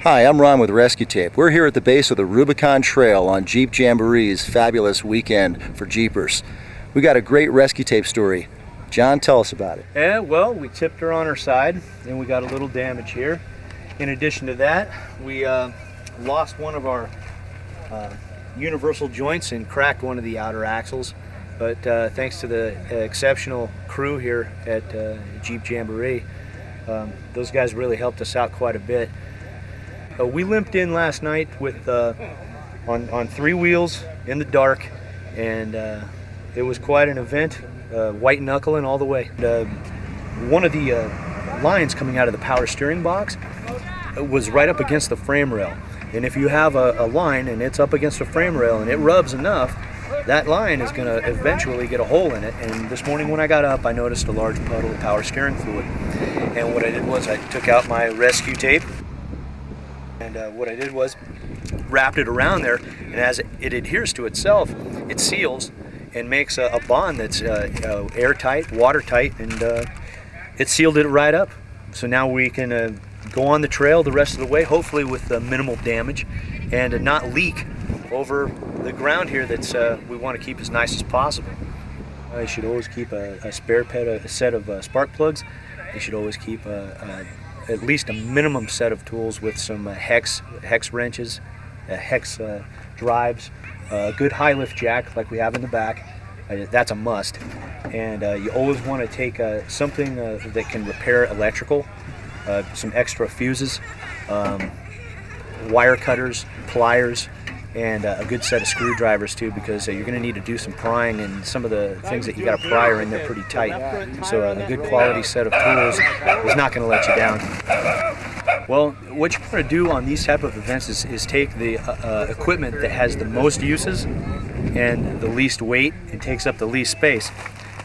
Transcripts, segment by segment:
Hi, I'm Ron with Rescue Tape. We're here at the base of the Rubicon Trail on Jeep Jamboree's fabulous weekend for Jeepers. We got a great Rescue Tape story. John, tell us about it. Yeah, well, we tipped her on her side and we got a little damage here. In addition to that, we lost one of our universal joints and cracked one of the outer axles. But thanks to the exceptional crew here at Jeep Jamboree, those guys really helped us out quite a bit. We limped in last night with on three wheels in the dark, and it was quite an event, white knuckling all the way. One of the lines coming out of the power steering box was right up against the frame rail, and if you have a line and it's up against the frame rail and it rubs enough, that line is going to eventually get a hole in it. And this morning when I got up, I noticed a large puddle of power steering fluid, and what I did was I took out my rescue tape, and what I did was wrapped it around there, and as it adheres to itself, it seals and makes a bond that's airtight, watertight, and it sealed it right up. So now we can go on the trail the rest of the way, hopefully with minimal damage, and not leak over the ground here that's we want to keep as nice as possible. You should always keep a spare set of spark plugs. You should always keep at least a minimum set of tools with some hex wrenches, hex drives, a good high lift jack like we have in the back. That's a must. And you always want to take something that can repair electrical, some extra fuses, wire cutters, pliers, and a good set of screwdrivers too, because you're going to need to do some prying, and some of the things that you got to pry are in there pretty tight. So a good quality set of tools is not going to let you down. Well, what you want to do on these type of events is take the equipment that has the most uses and the least weight and takes up the least space.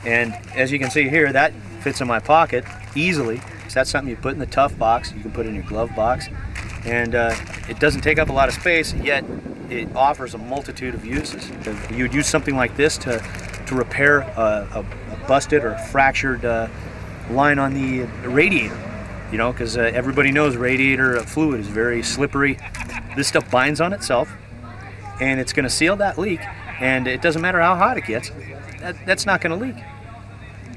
And as you can see here, that fits in my pocket easily. So that's something you put in the tough box. You can put it in your glove box, and it doesn't take up a lot of space, yet it offers a multitude of uses. You would use something like this to repair a busted or fractured line on the radiator, you know, because everybody knows radiator fluid is very slippery. This stuff binds on itself, and it's going to seal that leak, and it doesn't matter how hot it gets, that's not going to leak.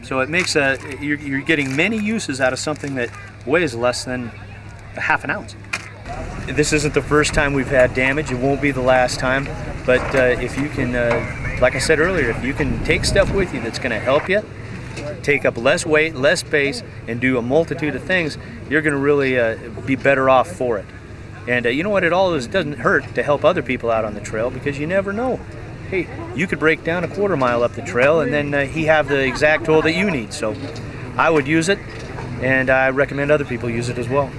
So it makes you're getting many uses out of something that weighs less than a half an ounce. This isn't the first time we've had damage. It won't be the last time. But if you can, like I said earlier, if you can take stuff with you that's going to help you, take up less weight, less space, and do a multitude of things, you're going to really be better off for it. And you know what? It doesn't hurt to help other people out on the trail, because you never know. Hey, you could break down a quarter mile up the trail, and then he have the exact tool that you need. So I would use it, and I recommend other people use it as well.